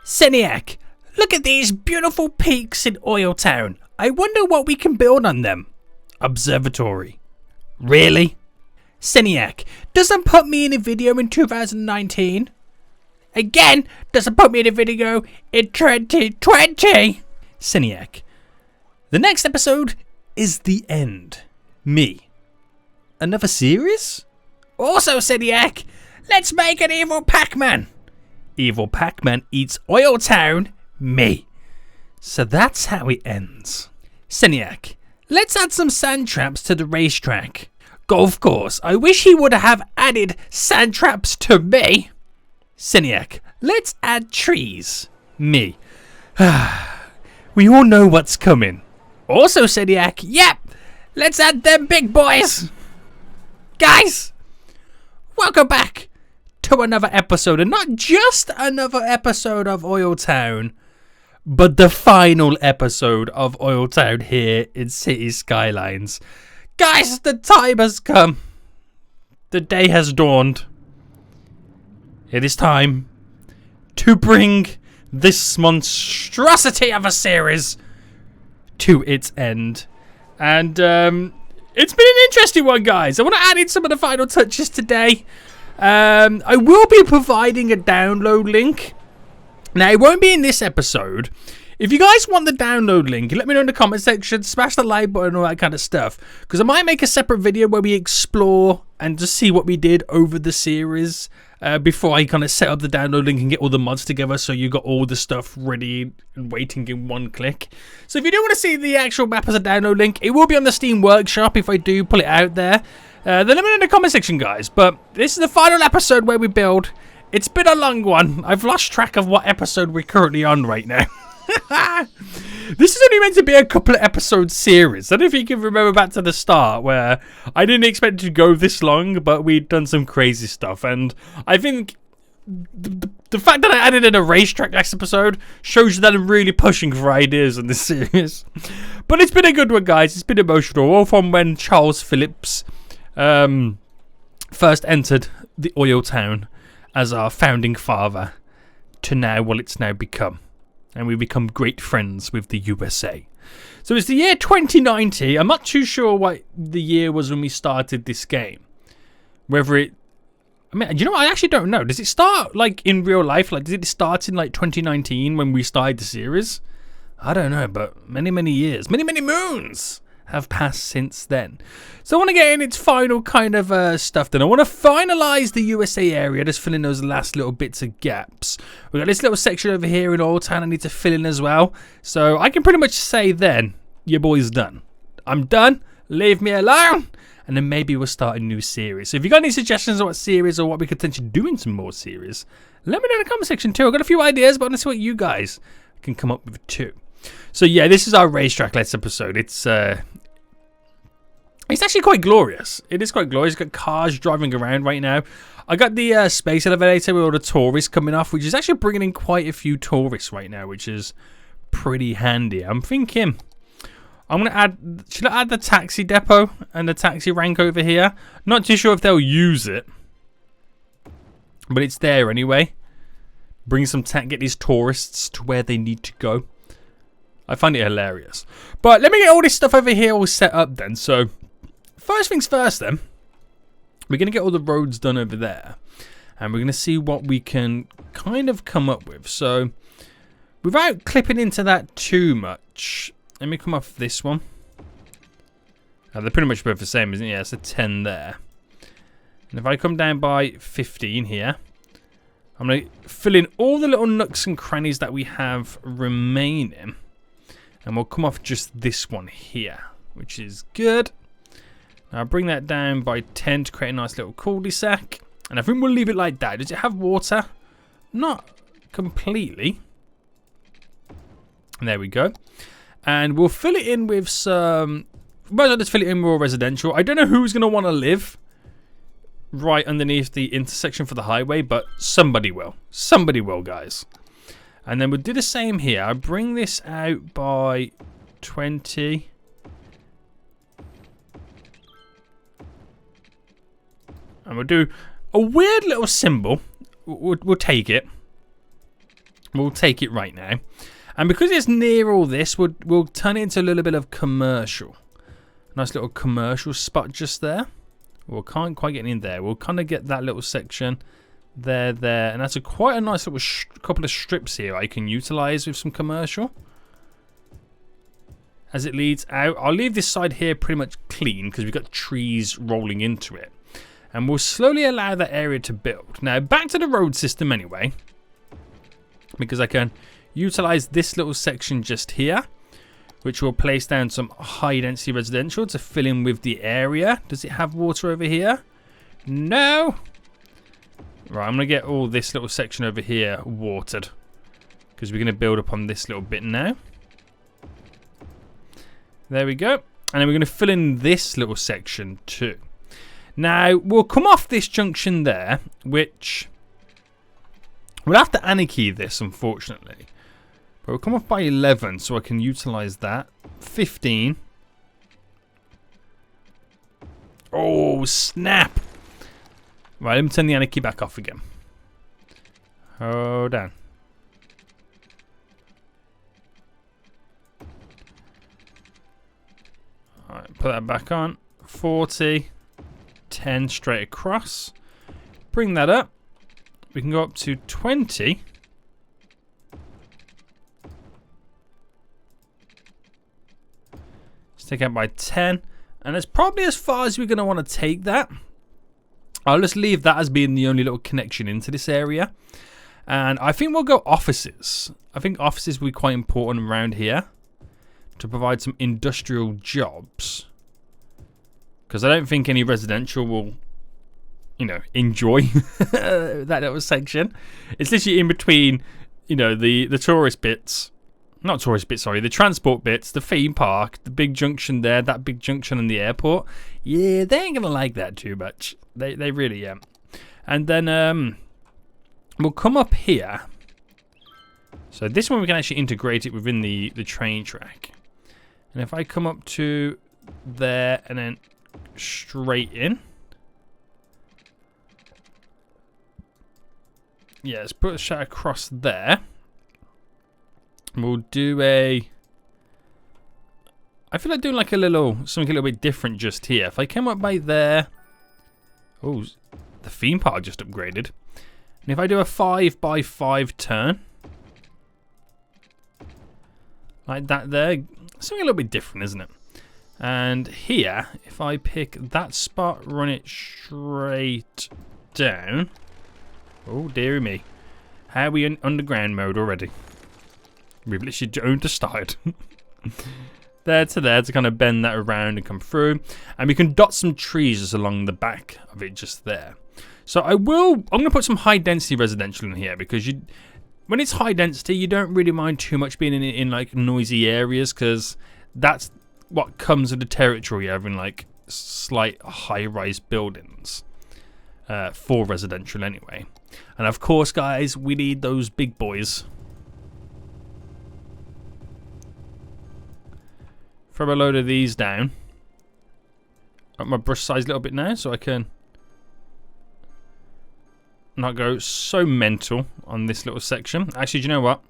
Seniac, look at these beautiful peaks in OilTown. I wonder what we can build on them. Observatory. Really? Seniac, doesn't put me in a video in 2019. Again, doesn't put me in a video in 2020. Seniac, the next episode is the end. Me. Another series? Also, Seniac, let's make an evil Pac-Man. Evil Pac-Man eats OilTown. Me. So that's how it ends. Seniac, let's add some sand traps to the racetrack. Golf course, I wish he would have added sand traps to me. Seniac, let's add trees. Me. We all know what's coming. Also, Seniac, yep, let's add them big boys. Guys, welcome back to another episode, and not just another episode of OilTown, but the final episode of OilTown here in City Skylines. Guys, the time has come. The day has dawned. It is time to bring this monstrosity of a series to its end. And it's been an interesting one, guys. I want to add in some of the final touches today. I will be providing a download link. Now, it won't be in this episode. If you guys want the download link, let me know in the comment section. Smash the like button and all that kind of stuff. Because I might make a separate video where we explore and just see what we did over the series. Before I kind of set up the download link and get all the mods together, so you got all the stuff ready and waiting in one click. So if you do want to see the actual map as a download link, it will be on the Steam Workshop if I do pull it out there. Then let me know in the comment section, guys. But this is the final episode where we build. It's been a long one. I've lost track of what episode we're currently on right now. This is only meant to be a couple of episode series. I don't know if you can remember back to the start where I didn't expect it to go this long, but we'd done some crazy stuff. And I think the fact that I added in a racetrack next episode shows you that I'm really pushing for ideas in this series. But it's been a good one, guys. It's been emotional. All from when Charles Phillips first entered the OilTown as our founding father to now what it's now become. And we become great friends with the USA. So it's the year 2090. I'm not too sure what the year was when we started this game. Whether it... I mean, you know what? I actually don't know. Does it start, like, in real life? Like, did it start in, like, 2019 when we started the series? I don't know, but many, many years, many, many moons have passed since then. So I want to get in its final kind of stuff then. I want to finalise the USA area, just fill in those last little bits of gaps. We've got this little section over here in OilTown I need to fill in as well. So I can pretty much say then, your boy's done. I'm done. Leave me alone. And then maybe we'll start a new series. So if you got any suggestions on what series or what we could potentially do in some more series, let me know in the comment section too. I've got a few ideas, but I want to see what you guys can come up with too. So yeah, this is our racetrack let's episode. It's actually quite glorious. It is quite glorious. Got cars driving around right now. I got the space elevator with all the tourists coming off, which is actually bringing in quite a few tourists right now, which is pretty handy. I'm thinking I'm going to add... Should I add the taxi depot and the taxi rank over here? Not too sure if they'll use it, but it's there anyway. Bring some get these tourists to where they need to go. I find it hilarious. But let me get all this stuff over here all set up then. So, first things first then. We're going to get all the roads done over there. And we're going to see what we can kind of come up with. So, without clipping into that too much, let me come off this one. They're pretty much both the same, isn't it? Yeah, it's a 10 there. And if I come down by 15 here, I'm going to fill in all the little nooks and crannies that we have remaining. And we'll come off just this one here, which is good. Now I'll bring that down by 10 to create a nice little cul-de-sac. And I think we'll leave it like that. Does it have water? Not completely. And there we go. And we'll fill it in with some... Might as well just fill it in with all residential. I don't know who's going to want to live right underneath the intersection for the highway, but somebody will. Somebody will, guys. And then we'll do the same here. I bring this out by 20. And we'll do a weird little symbol. We'll take it. We'll take it right now. And because it's near all this, we'll turn it into a little bit of commercial. Nice little commercial spot just there. We can't quite get in there. We'll kind of get that little section there. And that's quite a nice little couple of strips here I can utilize with some commercial. As it leads out, I'll leave this side here pretty much clean because we've got trees rolling into it. And we'll slowly allow that area to build. Now, back to the road system anyway. Because I can utilize this little section just here, which will place down some high density residential to fill in with the area. Does it have water over here? No. Right, I'm going to get all this little section over here watered. Because we're going to build upon this little bit now. There we go. And then we're going to fill in this little section too. Now, we'll come off this junction there, which we'll have to anarchy this, unfortunately. But we'll come off by 11, so I can utilize that. 15. Oh, snap. Right, let me turn the anarchy back off again. Hold on. Alright, put that back on. 40. 10 straight across. Bring that up. We can go up to 20. Let's take out by 10. And that's probably as far as we're going to want to take that. I'll just leave that as being the only little connection into this area. And I think we'll go offices. I think offices will be quite important around here to provide some industrial jobs. Because I don't think any residential will, you know, enjoy that little section. It's literally in between, you know, the tourist bits. Not tourist bits, sorry. The transport bits, the theme park, the big junction there, that big junction and the airport. Yeah, they ain't going to like that too much. They really ain't. And then we'll come up here. So this one we can actually integrate it within the train track. And if I come up to there and then straight in. Yeah, let's put a shot across there. We'll do a... I feel like doing like something a little bit different just here. If I came up by there... Oh, the theme park just upgraded. And if I do a 5x5 turn... Like that there. Something a little bit different, isn't it? And here, if I pick that spot, run it straight down. Oh, dearie me. How are we in underground mode already? We've literally just started. There to kind of bend that around and come through. And we can dot some trees just along the back of it just there. So I'm going to put some high density residential in here because when it's high density, you don't really mind too much being in like noisy areas because that's what comes with the territory, having like slight high-rise buildings for residential anyway. And of course, guys, we need those big boys. Throw a load of these down. Up my brush size a little bit now so I can not go so mental on this little section. Actually, do you know what?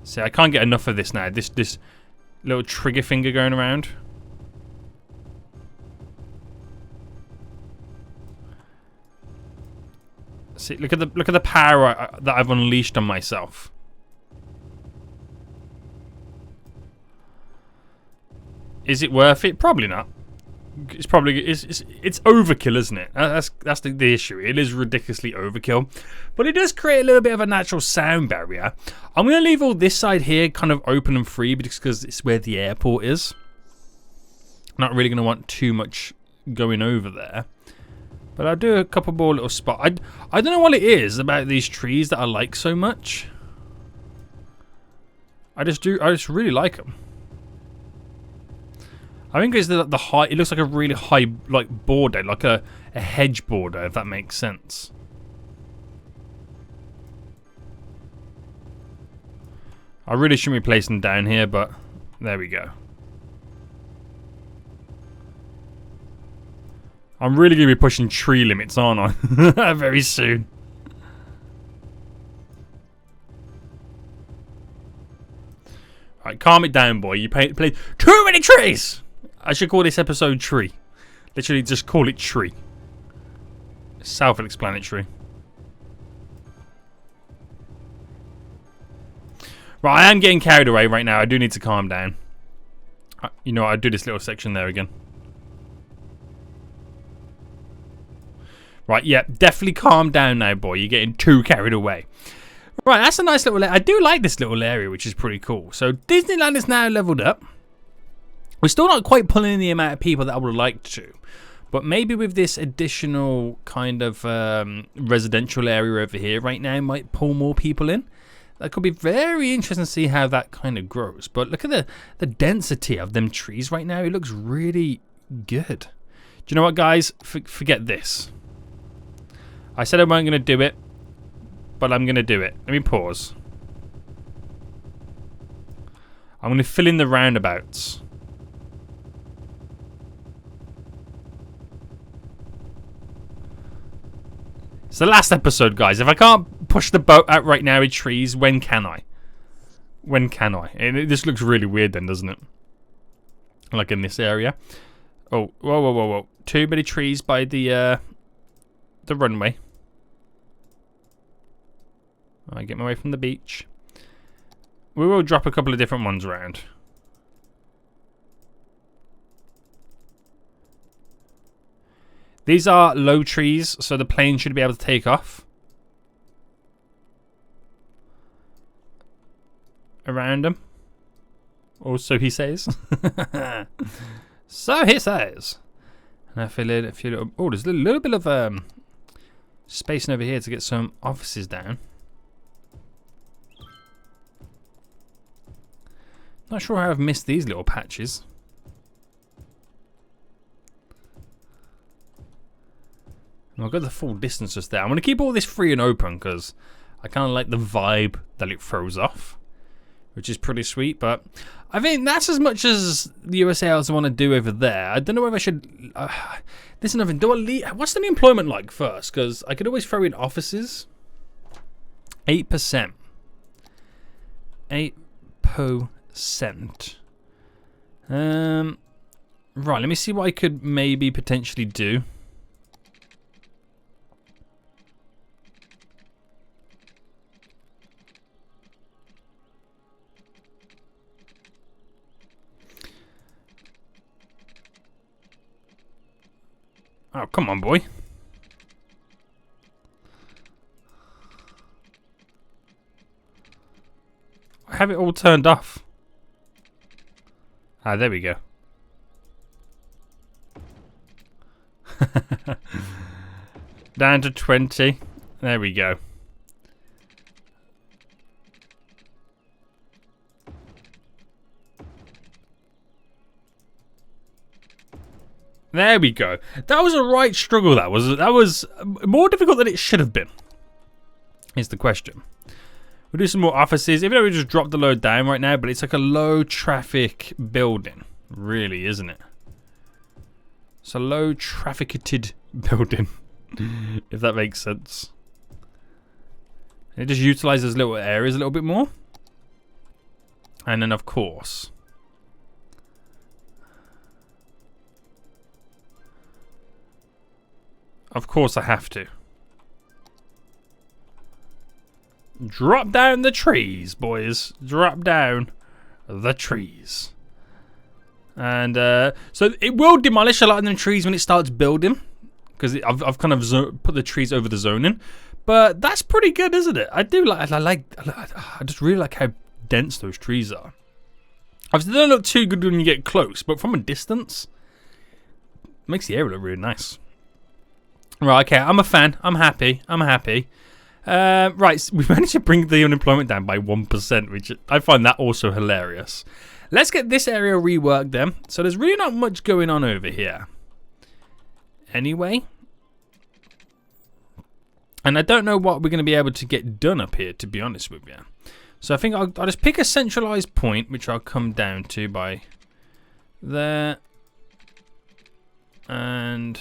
See, I can't get enough of this now. This little trigger finger going around. See, look at the power that I've unleashed on myself. Is it worth it? Probably not. It's probably it's overkill, isn't it? That's the issue. It is ridiculously overkill, but it does create a little bit of a natural sound barrier. I'm gonna leave all this side here kind of open and free because it's where the airport is. Not really gonna want too much going over there, but I'll do a couple more little spots. I don't know what it is about these trees that I like so much. I just really like them. I think it's the high. It looks like a really high, like border, like a hedge border, if that makes sense. I really shouldn't be placing them down here, but there we go. I'm really going to be pushing tree limits, aren't I? Very soon. Alright, calm it down, boy. You play too many trees! I should call this episode Tree. Literally just call it Tree. Self-explanatory. Right, I am getting carried away right now. I do need to calm down. You know what, I'll do this little section there again. Right, yeah, definitely calm down now, boy. You're getting too carried away. Right, that's a nice little area. I do like this little area, which is pretty cool. So Disneyland is now leveled up. We're still not quite pulling in the amount of people that I would have liked to. But maybe with this additional kind of residential area over here right now might pull more people in. That could be very interesting to see how that kind of grows. But look at the density of them trees right now. It looks really good. Do you know what, guys? Forget this. I said I wasn't going to do it. But I'm going to do it. Let me pause. I'm going to fill in the roundabouts. It's the last episode, guys. If I can't push the boat out right now with trees, when can I? When can I? And this looks really weird then, doesn't it? Like in this area. Oh, whoa, whoa, whoa, whoa. Too many trees by the runway. I get my way from the beach. We will drop a couple of different ones around. These are low trees, so the plane should be able to take off. Around them. Or so he says. So he says. And I feel it. Oh, there's a little bit of spacing over here to get some offices down. Not sure how I've missed these little patches. I've got the full distance just there. I'm going to keep all this free and open because I kind of like the vibe that it throws off, which is pretty sweet. But I think that's as much as the USA I want to do over there. I don't know if I should... this is another thing. What's the employment like first? Because I could always throw in offices. 8%. 8%. Right, let me see what I could maybe potentially do. Oh, come on, boy. I have it all turned off. Ah, there we go. Down to 20. There we go. There we go. That was a right struggle. That was more difficult than it should have been. Is the question. We'll do some more offices. Even though we just dropped the load down right now, but it's like a low traffic building, really, isn't it? It's a low trafficated building, if that makes sense. It just utilizes little areas a little bit more, and then of course. Of course I have to. Drop down the trees, boys. Drop down the trees. And so it will demolish a lot of them trees when it starts building. Because I've kind of put the trees over the zoning. But that's pretty good, isn't it? I just really like how dense those trees are. Obviously, they don't look too good when you get close. But from a distance, it makes the area look really nice. Right, okay, I'm a fan. I'm happy. Right, we managed to bring the unemployment down by 1%, which I find that also hilarious. Let's get this area reworked then. So there's really not much going on over here. Anyway. And I don't know what we're going to be able to get done up here, to be honest with you. So I think I'll just pick a centralized point, which I'll come down to by there. And...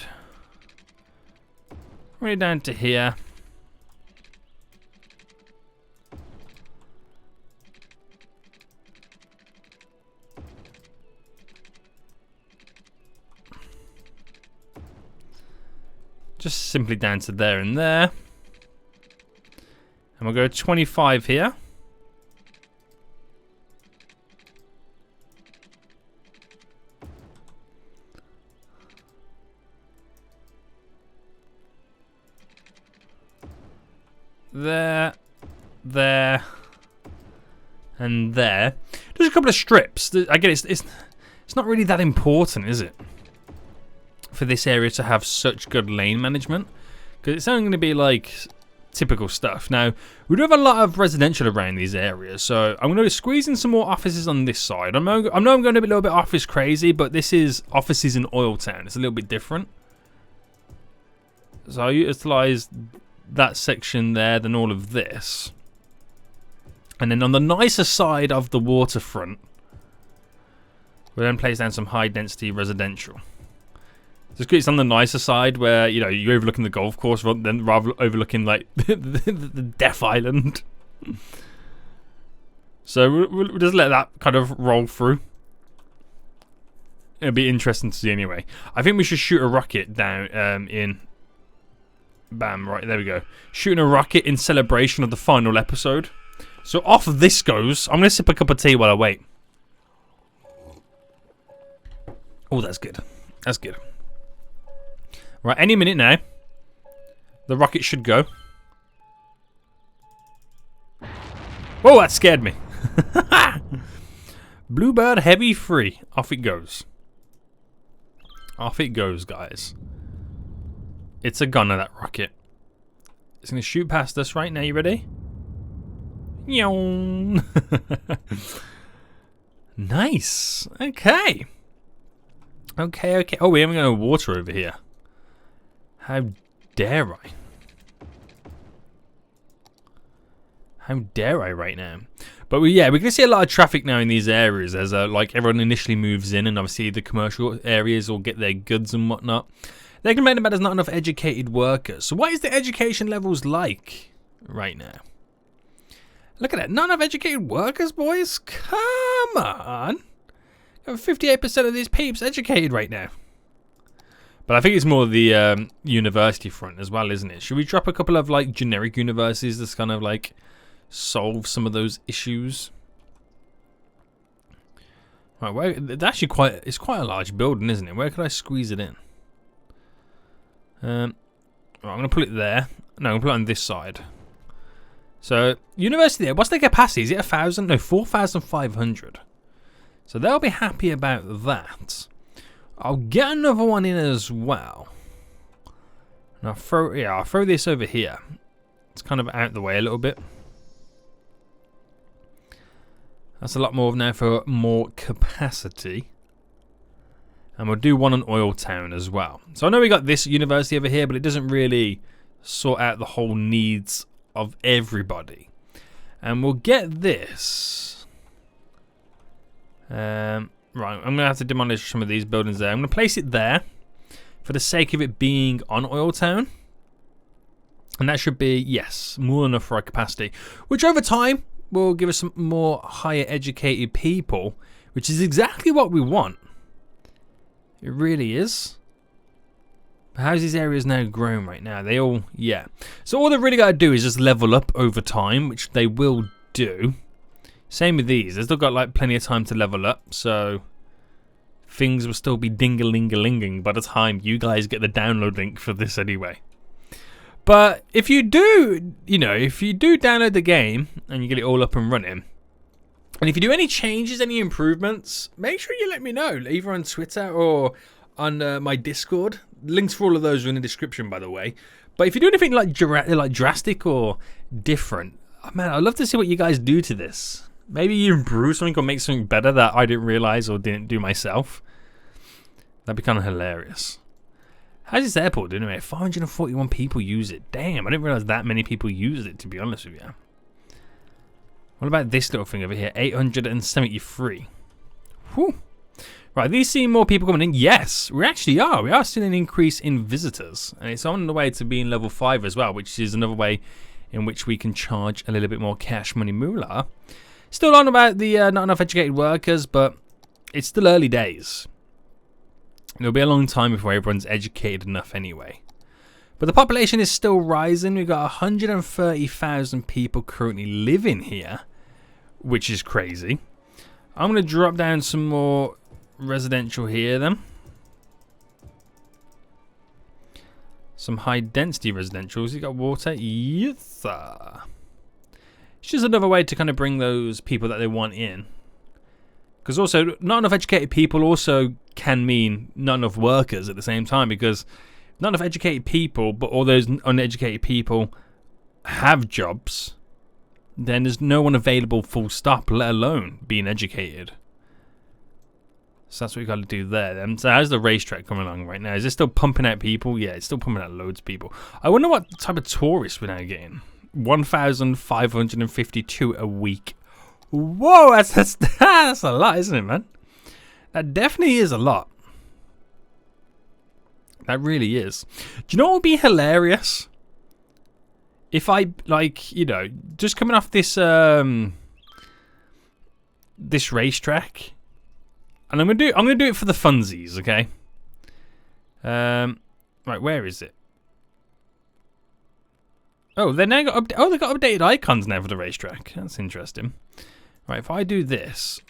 right down to here. Just simply down to there and there. And we'll go 25 here. There, there, and there. Just a couple of strips. I get it's not really that important, is it? For this area to have such good lane management, because it's only going to be like typical stuff. Now we do have a lot of residential around these areas, so I'm going to squeeze in some more offices on this side. I know I'm going to be a little bit office crazy, but this is offices in OilTown. It's a little bit different. So I utilize that section there, then all of this, and then on the nicer side of the waterfront, we'll then place down some high density residential. Just because it's on the nicer side, where you know you're overlooking the golf course rather than overlooking like the Death Island. So we'll just let that kind of roll through. It'll be interesting to see anyway. I think we should shoot a rocket down in. Bam, right, there we go. Shooting a rocket in celebration of the final episode. So off this goes. I'm going to sip a cup of tea while I wait. Oh, that's good. That's good. Right, any minute now, the rocket should go. Oh, that scared me. Bluebird heavy free. Off it goes. Off it goes, guys. It's a gunner, that rocket. It's going to shoot past us right now. You ready? Nice. Okay. Okay. Oh, we're having no water over here. How dare I? How dare I right now? But yeah, we're going to see a lot of traffic now in these areas as like everyone initially moves in, and obviously the commercial areas will get their goods and whatnot. They complain about there's not enough educated workers. So what is the education levels like right now? Look at that. Not enough educated workers, boys. Come on. 58% of these peeps educated right now. But I think it's more the university front as well, isn't it? Should we drop a couple of like generic universities that's kind of like solve some of those issues? Right, well, it's actually it's quite a large building, isn't it? Where could I squeeze it in? Right, I'm going to put it there. No, I'm going to put it on this side. So, university there. What's their capacity? Is it 1,000? No, 4,500. So they'll be happy about that. I'll get another one in as well. And I'll throw this over here. It's kind of out the way a little bit. That's a lot more now for more capacity. And we'll do one on OilTown as well. So I know we got this university over here, but it doesn't really sort out the whole needs of everybody. And we'll get this. Right, I'm going to have to demolish some of these buildings there. I'm going to place it there for the sake of it being on OilTown. And that should be, yes, more than enough for our capacity. Which over time will give us some more higher educated people, which is exactly what we want. It really is. But how's these areas now grown right now? They all, yeah. So all they've really got to do is just level up over time, which they will do. Same with these. They've still got like plenty of time to level up, so things will still be ding-a-ling-a-linging by the time you guys get the download link for this anyway. But if you do, if you do download the game and you get it all up and running, and if you do any changes, any improvements, make sure you let me know, either on Twitter or on my Discord. Links for all of those are in the description, by the way. But if you do anything like drastic or different, oh man, I'd love to see what you guys do to this. Maybe you improve something or make something better that I didn't realize or didn't do myself. That'd be kind of hilarious. How's this airport doing anyway? 541 people use it. Damn, I didn't realize that many people use it, to be honest with you. What about this little thing over here? 873. Whew. Right, these see more people coming in. Yes, we actually are. We are seeing an increase in visitors. And it's on the way to being level 5 as well, which is another way in which we can charge a little bit more cash money moolah. Still on about the not enough educated workers, but it's still early days. It'll be a long time before everyone's educated enough anyway. But the population is still rising. We've got 130,000 people currently living here, which is crazy. I'm going to drop down some more residential here then. Some high density residentials. You got water? Yes, sir. It's just another way to kind of bring those people that they want in. Because also, not enough educated people also can mean not enough workers at the same time. Because not enough educated people, but all those uneducated people have jobs, then there's no one available full stop, let alone being educated. So that's what we got to do there then. So how's the racetrack coming along right now? Is it still pumping out people? Yeah, it's still pumping out loads of people. I wonder what type of tourists we're now getting. 1,552 a week. Whoa, that's a lot, isn't it, man? That definitely is a lot. That really is. Do you know what would be hilarious? If I, like, you know, just coming off this this racetrack, and I'm gonna do it for the funsies, okay? Right, where is it? Oh, they now got they got updated icons now for the racetrack. That's interesting. Right, if I do this,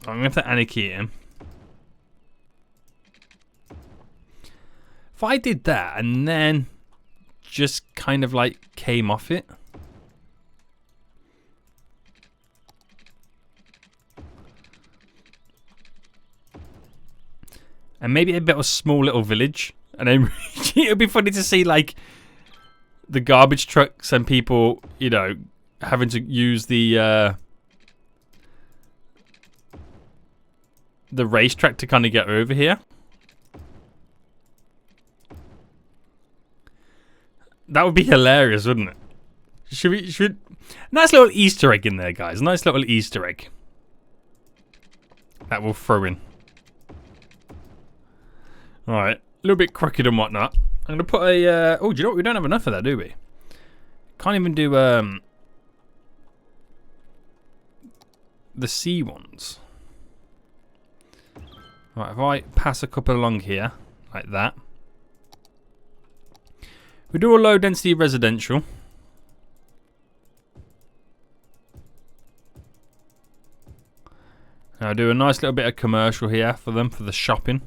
I'm gonna have to anarchy him. If I did that and then just kind of like came off it. And maybe a bit of a small little village. And then it would be funny to see like the garbage trucks and people, you know, having to use the racetrack to kind of get over here. That would be hilarious, wouldn't it? Should nice little Easter egg in there, guys. Nice little Easter egg. That we'll throw in. Alright. A little bit crooked and whatnot. I'm gonna put a oh, do you know what? We don't have enough of that, do we? Can't even do the C ones. Right, if I pass a couple along here, like that. We do a low density residential. I'll do a nice little bit of commercial here for them, for the shopping.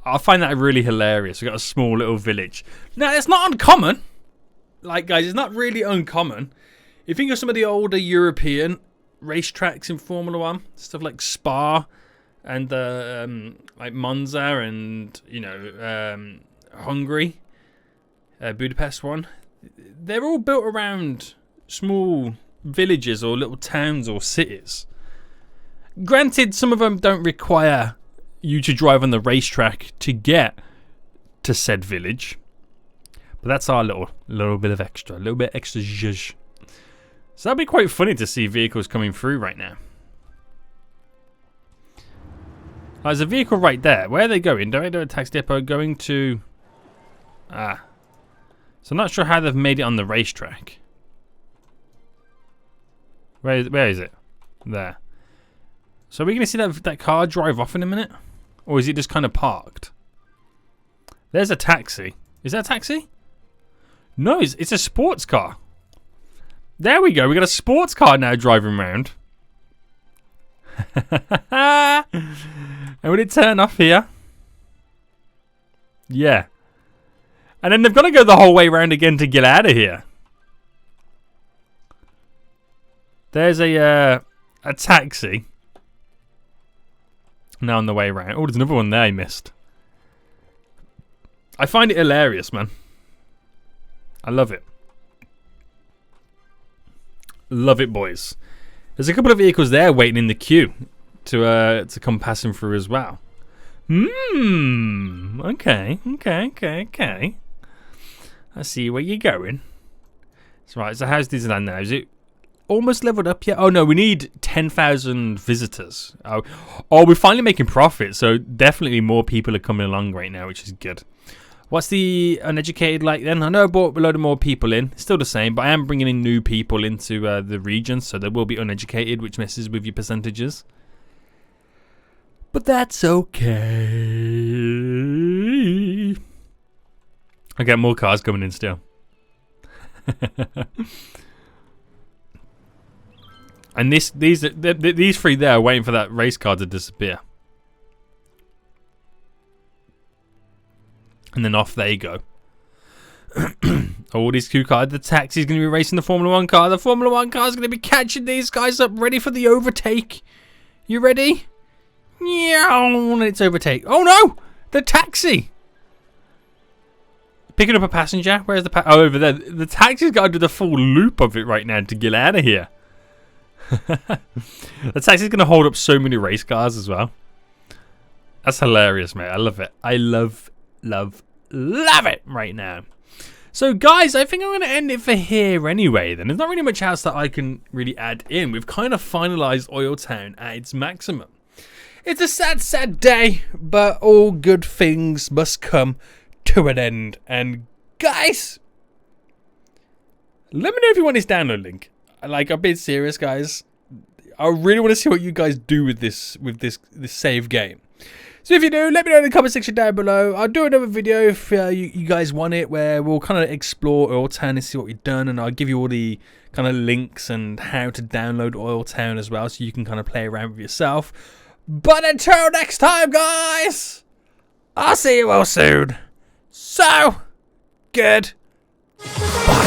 I find that really hilarious. We've got a small little village. Now, it's not uncommon. Like, guys, it's not really uncommon. If you think of some of the older European racetracks in Formula 1, stuff like Spa and like Monza and, you know, Hungary, Budapest one, they're all built around small villages or little towns or cities. Granted, some of them don't require you to drive on the racetrack to get to said village, but that's our little bit of extra, a little bit extra zhuzh. So that'd be quite funny to see vehicles coming through right now. There's a vehicle right there. Where are they going? Direct to a tax depot going to... Ah. So I'm not sure how they've made it on the racetrack. Where is it? There. So are we going to see that car drive off in a minute? Or is it just kind of parked? There's a taxi. Is that a taxi? No, it's a sports car. There we go. We got a sports car now driving around. And will it turn off here? Yeah. And then they've got to go the whole way around again to get out of here. There's a taxi. Now on the way around. Oh, there's another one there I missed. I find it hilarious, man. I love it. Love it, boys. There's a couple of vehicles there waiting in the queue to come passing through as well. Okay. I see where you're going. That's right. So how's Disneyland now? Is it almost leveled up yet? Oh no, we need 10,000 visitors. Oh, we're finally making profit. So definitely more people are coming along right now, which is good. What's the uneducated like then? I know I brought a load of more people in. It's still the same, but I am bringing in new people into the region, so there will be uneducated, which messes with your percentages. But that's okay. I get more cars coming in still. And these three there are waiting for that race car to disappear. And then off they go. All these two cars. The taxi's going to be racing the Formula 1 car. The Formula 1 car is going to be catching these guys up, ready for the overtake. You ready? Yeah, it's overtake. Oh no! The taxi! Picking up a passenger. Where's the oh, over there. The taxi's got to do the full loop of it right now to get out of here. The taxi's going to hold up so many race cars as well. That's hilarious, mate. I love it. I love it right now. So, guys, I think I'm going to end it for here anyway, then. There's not really much else that I can really add in. We've kind of finalized OilTown at its maximum. It's a sad, sad day, but all good things must come to an end. And, guys, let me know if you want this download link. Like, I'm being serious, guys. I really want to see what you guys do with this save game. So if you do, let me know in the comment section down below. I'll do another video if you guys want it, where we'll kind of explore OilTown and see what we've done, and I'll give you all the kind of links and how to download OilTown as well, so you can kind of play around with yourself. But until next time, guys, I'll see you all soon. So, good. Bye.